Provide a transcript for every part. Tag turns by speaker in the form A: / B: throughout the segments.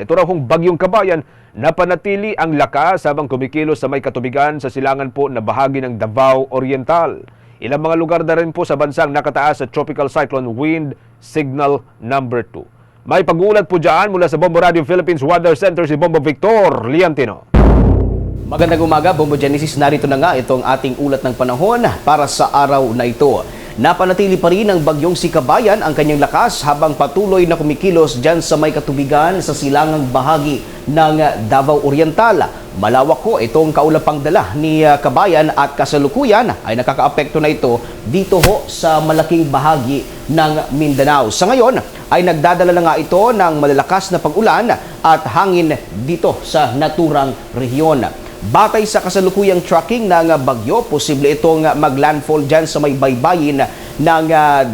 A: Ito raw hong Bagyong Kabayan napanatili ang lakas habang kumikilos sa may katubigan sa silangan po na bahagi ng Davao Oriental. Ilang mga lugar na rin po sa bansang nakataas sa Tropical Cyclone Wind Signal number 2. May pag-uulat po dyan mula sa Bombo Radio Philippines Weather Center si Bombo Victor Liantino.
B: Magandang umaga, Bombo Genesis. Narito na nga itong ating ulat ng panahon para sa araw na ito. Napanatili pa rin ng bagyong si Kabayan ang kanyang lakas habang patuloy na kumikilos dyan sa may katubigan sa silangang bahagi ng Davao Oriental. Malawak ko itong kaulapang dala ni Kabayan at kasalukuyan ay nakakaapekto na ito dito ho sa malaking bahagi ng Mindanao. Sa ngayon ay nagdadala na nga ito ng malalakas na pag-ulan at hangin dito sa naturang rehiyon. Batay sa kasalukuyang tracking ng bagyo, posible itong maglandfall dyan sa may baybayin ng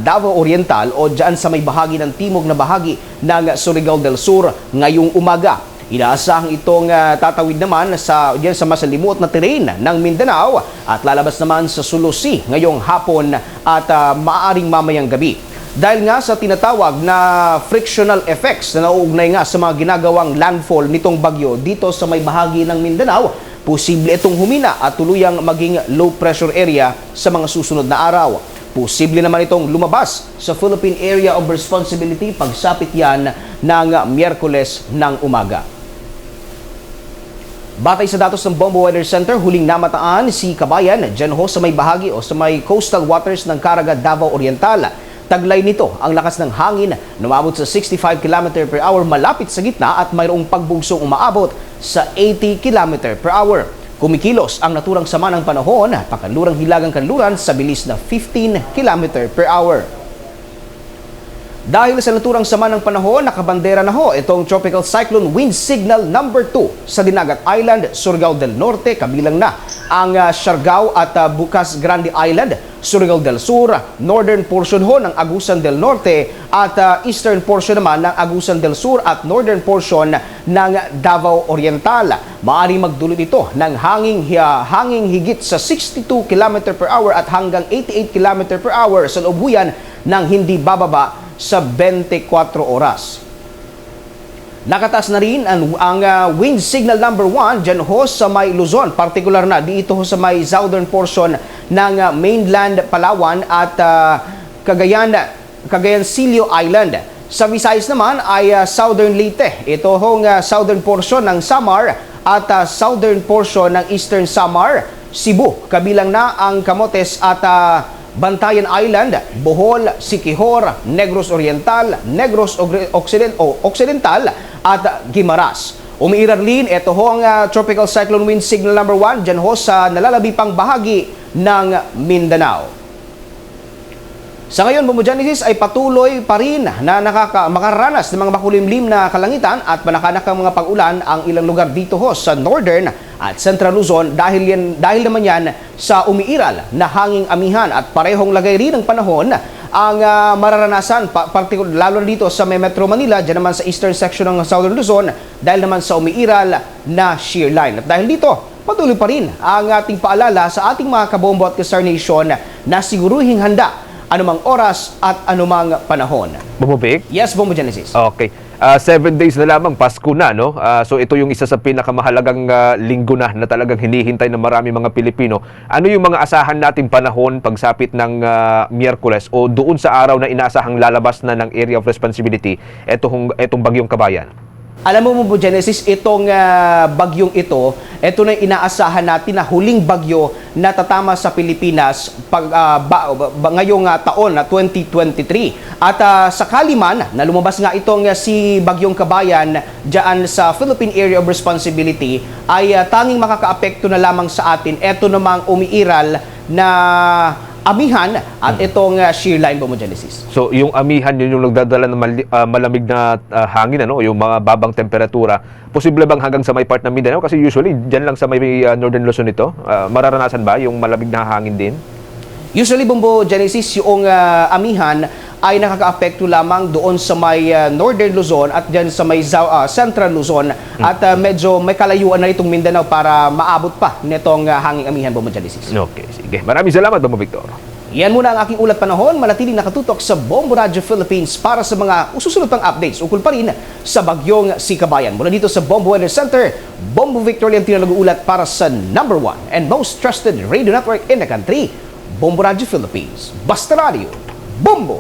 B: Davao Oriental o dyan sa may bahagi ng timog na bahagi ng Surigao del Sur ngayong umaga. Inaasahang itong tatawid naman dyan sa masalimuot na terrain ng Mindanao at lalabas naman sa Sulusi ngayong hapon at maaaring mamayang gabi. Dahil nga sa tinatawag na frictional effects na nauugnay nga sa mga ginagawang landfall nitong bagyo dito sa may bahagi ng Mindanao, posible itong humina at tuluyang maging low pressure area sa mga susunod na araw. Posible naman itong lumabas sa Philippine Area of Responsibility pagsapit yan ng Miyerkules ng umaga. Batay sa datos ng Bombo Weather Center, huling namataan si Kabayan dyan ho sa may bahagi o sa may coastal waters ng Caraga, Davao Oriental. Taglay nito ang lakas ng hangin na umabot sa 65 km per hour malapit sa gitna at mayroong pagbugsong umaabot sa 80 km per hour. Kumikilos ang naturang sama ng panahon at pakanlurang hilagang kanluran sa bilis na 15 km per hour. Dahil sa naturang sama ng panahon, nakabandera na ho itong Tropical Cyclone Wind Signal number 2 sa Dinagat Island, Surigao del Norte, kabilang na ang Siargao at Bukas Grande Island, Surigao del Sur, northern portion ho ng Agusan del Norte at eastern portion naman ng Agusan del Sur at northern portion ng Davao Oriental. Maaaring magdulot ito ng hanging higit sa 62 km per hour at hanggang 88 km per hour sa loobuyan ng hindi bababa sa 24 oras. Nakataas na rin ang wind signal number 1 dyan ho sa may Luzon, partikular na dito ho sa may southern portion ng mainland Palawan at Cagayan-Silio Island. Sa Visayas naman ay southern Leyte. Ito hong southern portion ng Samar at southern portion ng eastern Samar, Cebu. Kabilang na ang Camotes at Bantayan Island, Bohol, Siquijor, Negros Oriental, Negros Occidental at Guimaras. Umiiral din ito ho ang Tropical Cyclone Wind Signal number 1 dyan ho sa nalalabi pang bahagi ng Mindanao. Sa ngayon, Bombo Genesis ay patuloy pa rin na makaranas ng mga makulimlim na kalangitan at manakanakang mga pag-ulan ang ilang lugar dito ho sa northern at central Luzon dahil naman yan sa umiiral na hanging amihan at parehong lagay rin ng panahon ang mararanasan, lalo dito sa Metro Manila, dyan naman sa eastern section ng southern Luzon dahil naman sa umiiral na shear line. At dahil dito, patuloy pa rin ang ating paalala sa ating mga kabombo at kasar nation na siguruhing handa anumang oras at anumang panahon.
A: Bombo Vic?
B: Yes, Bombo Genesis.
A: Okay. 7 days na lamang, Pasko na, no? So ito yung isa sa pinakamahalagang linggo na talagang hinihintay ng marami mga Pilipino. Ano yung mga asahan nating panahon pagsapit ng Miyerkules o doon sa araw na inaasahang lalabas na ng Area of Responsibility itong Bagyong Kabayan?
B: Alam mo, Bombo Genesis, itong bagyong ito na inaasahan natin na huling bagyo na tatama sa Pilipinas ngayong taon na 2023. At sakali man na lumabas nga itong si Bagyong Kabayan dyan sa Philippine Area of Responsibility ay tanging makakaapekto na lamang sa atin. Ito namang umiiral na amihan at itong shear line, Bombo Genesis.
A: So yung amihan yun yung nagdadala ng malamig na hangin, ano, yung mga babang temperatura. Posible bang hanggang sa may part ng Mindanao? Kasi usually dyan lang sa may northern Luzon ito, mararanasan ba yung malamig na hangin din?
B: Usually, Bombo Genesis, yung amihan ay nakakaapekto lamang doon sa may northern Luzon at dyan sa may central Luzon at medyo may kalayuan na itong Mindanao para maabot pa nitong hanging amihan, Bombo Genesis.
A: Okay, sige. Maraming salamat, Bombo Victor.
B: Yan muna ang aking ulat panahon. Manatiling nakatutok sa Bombo Radio Philippines para sa mga ususunod pang updates ukol pa rin sa bagyong Sikabayan. Mula dito sa Bombo Weather Center, Bombo Victor Liantino nag-uulat para sa #1 and most trusted radio network in the country, Bombo Radio Philippines. Basta Radio, Bombo!